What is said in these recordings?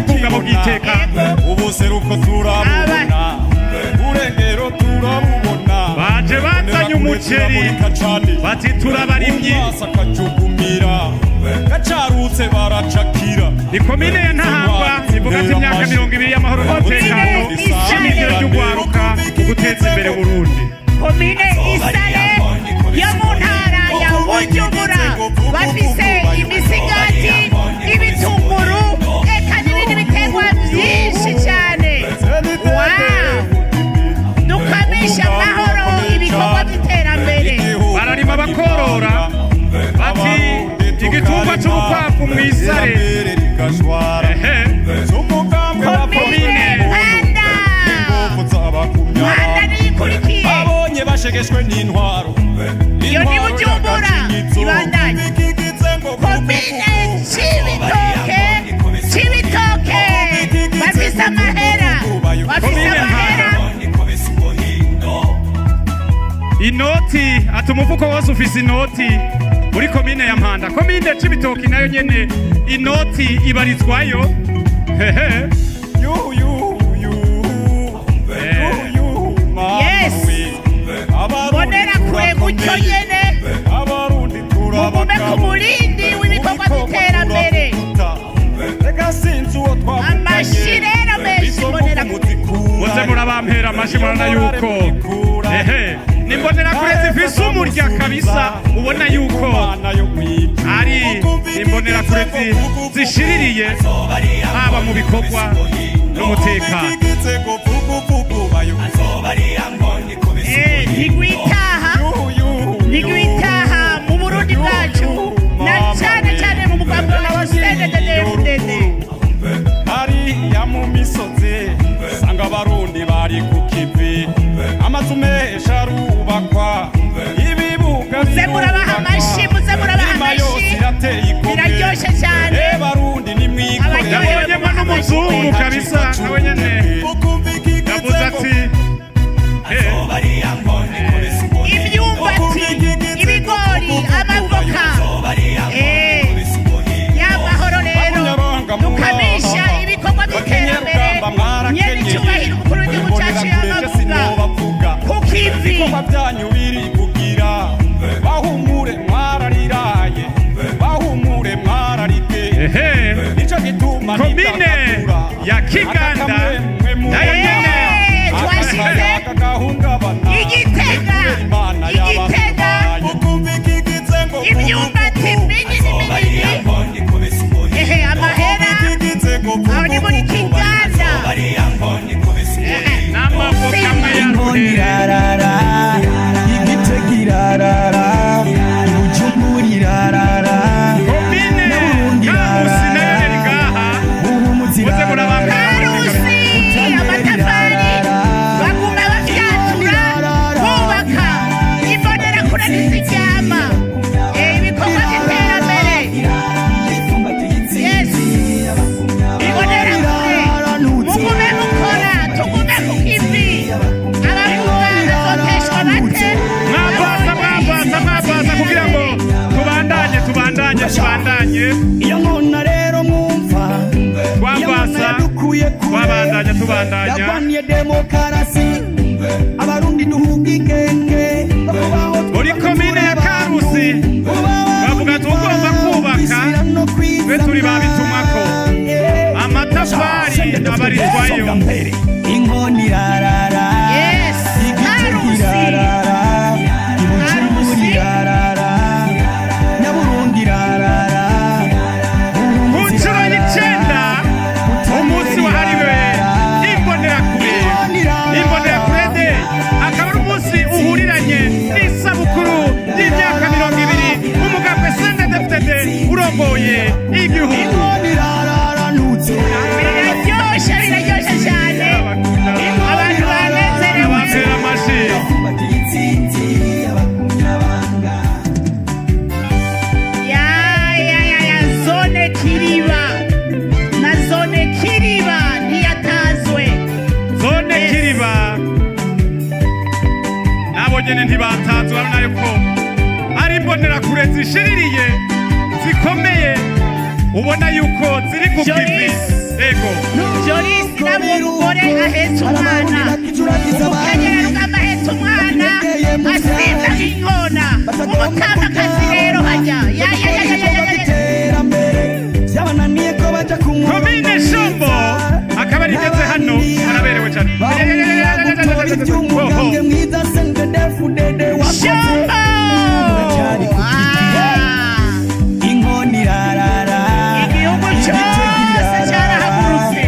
ubwugamo bw'iteka ubuseruko turabubona urengero turabubona baje bazanye umuceri bati turabarimyi gacarutse baracakira ni komine ya Ntahangwa ivuga ati imyaka 20 y'amahoro n'umutekano ishimiro ry'ugwaruka uguteza imbere Burundi. Komine Isare yo mu ntara ya Bujumbura bafise imisigati ibitunguru eka n'ibindi biterwa byinshi cyane. Dukamisha amahoro ibikorwa by'iterambere bararima bakorora bati igitungwa cy'ubukwavu mu Isare komine Mpanda niyikurikiye abonye bashegeshwe n'intwaro iyo ni Bujumbura ibandanye komine Cibitoke bafise amahera inoti ati umufuko wose ufise inoti muri komine ya Mpanda. Komine Cibitoke nayo nyene inoti ibarizwayo hehe bonera kure mucyo nyene mugume ku murindi w'ibikorwa by'iterambere amashirero menshi mbonera muze murabampera amashi murana yuko nimbonera kure zifise umurya kabisa ubona yuko ari nimbonera kure zishiririye haba mu bikorwa n'umutekano ntigwitaha mu Burundi bwacu na cyane cyane mu mugambi wa CNDD-FDD hariya mu misozi sanga abarundi bari ku kivi amazu menshi arubakwa ibibuga muze murabaha amashi biraryoshe cyane barundi nimwikore yabonyemo n'umuzungu kabisa nawe nyene yavuze ati imyumbati ibigori amavoka y'amahoro rero dukamisha ibikorwa by'iterambere nyene icyubahiro umukuru w'igihugu cyacu y'amavuga ku kivi byanyu biri kugira bahumure mwarariraye bahumure mwararike nico gituma komine ya Kiganda nayo nyene twashize Igitega imyumbati minini amahera aho ni muri Kiganda n'amavoka irarara Igitega irarara Bujumbura irarara komine Karusi nayo nyene ngaha muze murabampera Karusi amatafari baguma bafyatura bubaka imbonera kure n'iziryama ibikorwa by'iterambere imbonera kure mugume mukora tugume ku kivi abavuga bazoteshwa bate mwabaza kugira ngo tubandanye iyo nkona rero mwumva tubandanya yagwaniye demokarasi abarundi duhunga ikenge muri komine ya Karusi bavuga tugomba kubaka twe turi babitumako amatafari abarizwayo inkoni irarara Igitega irarara Bujumbura irarara Nyaburunga irarara ku nshuro y'icenda umunsi wahariwe imbonerakure akaba ari umunsi uhuriranye n'isabukuru y'imyaka 20 umugambwe CNDD-FDD urongoye igihugu. biraryoshe cyane abantu banezerewe zone Kiriba na zone Kiriba ntiyatazwe zone Kiriba nabo nyene ntibatanzwe urabona yuko ari imbonerakure zishiririye zikomeye ubona yuko ziri ku kivi ego Jorisi nabo umugore ahetse umwana umukenyero ugamba ahetse umwana asimba nk'inkona umutamakazi rero hajya komine Shombo akaba rigeze hano araberewe cyane inkoni rarara igihugu cyose cyarahagurutse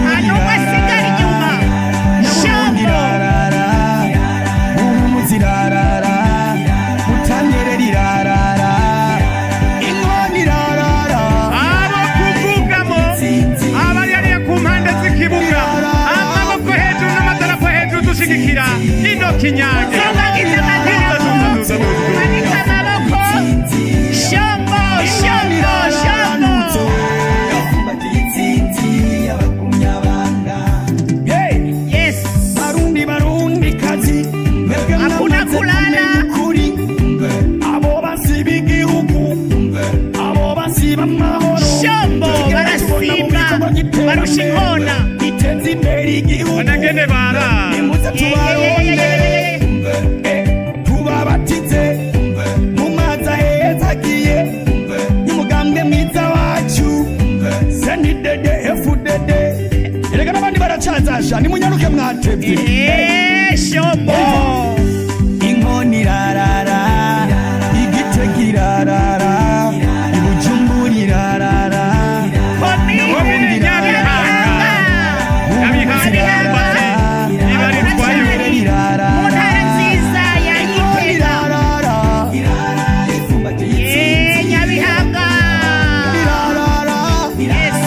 hanyuma ugasigara inyuma Shombo umuzi rarara mutanyere rirarara inkoni rarara abo kuvugamo abari hariya ku mpande z'ikibuga amaboko hejuru n'amadarapo hejuru dushigikira ino kinyange tubagize amadarapo manika amaboko Shombo Shombo Shombo yes barundi kazi hakuna kulala abo basiba igihugu abo basiba amahoro Shombo barasimba barusha inkona iteza imbere igihugu banagene bara nimuze tubaronde tubabatize mu mazi aheza agiye y'umugambwe mwiza wacu senidede efudede erega n'abandi baracazasha nimunyaruke mwatevye Shombo inkoni rarara igitega irarara ibujumbura irarara komine Nyabihanga Nyabihanga ibarizwayo mu ntara nziza ya Gitega Nyabihanga yes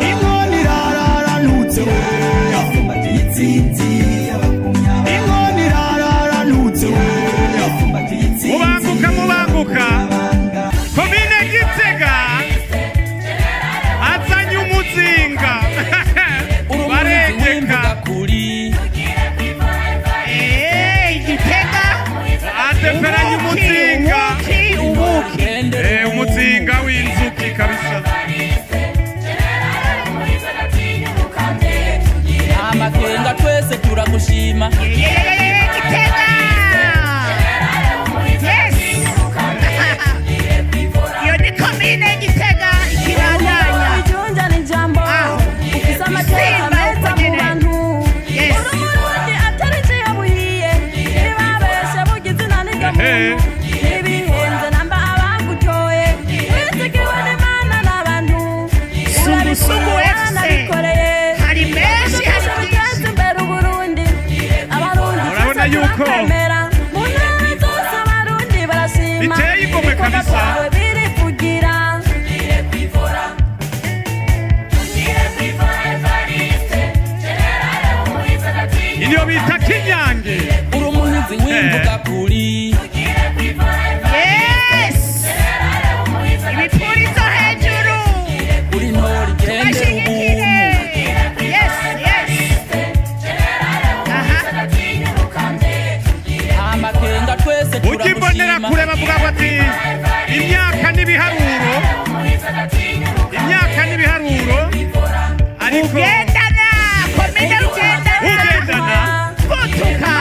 inkoni rarara ntutse inkoni rarara ntutse mubanguka komine Gitega azanye umuzinga baregeka Gitega ateperanye umuzinga ubuki umuzinga w'inzuki kabisa amakenga twese turagushima Gitega yes iyo ni komine Gitega ikirandanya Ijunja ni jambo ufise amateka meza mu bantu Urundi atari ciyabuhiye ntibabeshe bugize inaniga muntu ntibihenze namba abagutoye wisigiwe n'Imana n'abantu Sungusungu FC hari menshi hari biteza imbere Uburundi abarundi urabona yuko mu ntara zose abarundi barashima biteye igomwe kabisa birivugira iniyo bita kinyange uri umuhinzi w'imbuga kuri yes ibipurizo hejuru uri ntori gendera ubuntu yes yes aha amakenga twese ukimbonera turagushima kure bavuga bati imyaka n'ibiharuro ariko ugendana komine ugendana kutuka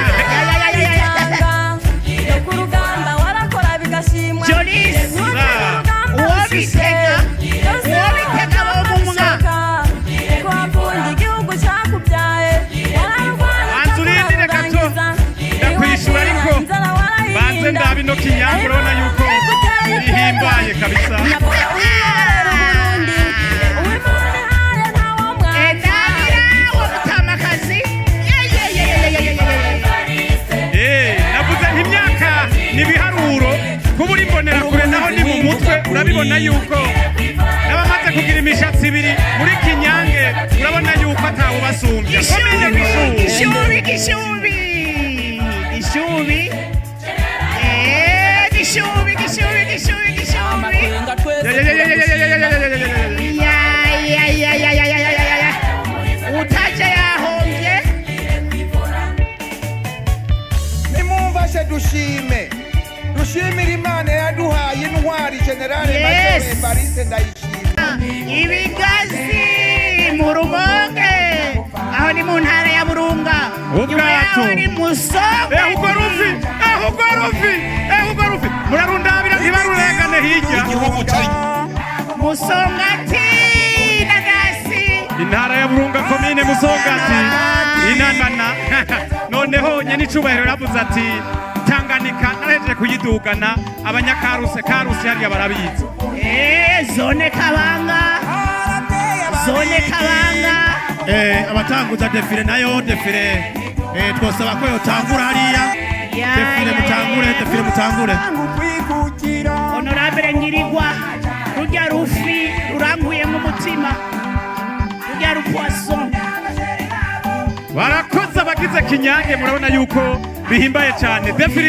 no ku rugamba warakora bigashimwa Jolis uwo bitega bo mu mwaka ko wavundi igihugu cyakubyaye anzurindire gato ndakwishura ariko banze ndabino kinyange urabona yuko bihimbaye kabisa navuze imyaka n'ibiharuro kuba uri mbonera kure naho ni mu mutwe urabibona yuko n'abamaze kugira imishatsi ibiri muri kinyange urabona yuko atawubasumbya komine Gishubi amakenga twese utaje yahombye nimumvashe dushimire Imana yaduhaye intwari generale Yes. Major Evariste Ndayishimiye ibigazi mu rumonge aho ni mu ntara ya burunga nyuma yaho ni musonga rufi murarundabira ntibarurengane hirya musongati nagasi intara ya burunga komine musongati inanana noneho nyenicubahiro ravuze ati Tanganyika nareje kuyidugana abanyakaruse hariya barabizi zone kabanga abatanguza defile nayo defile twosaba ko yotangura hariya defile mutangure honorable ngirigwa rujya rufi ruranguye mu mutima rujya rupwason barakoze abagize kinyange murabona yuko bihimbaye cyane defile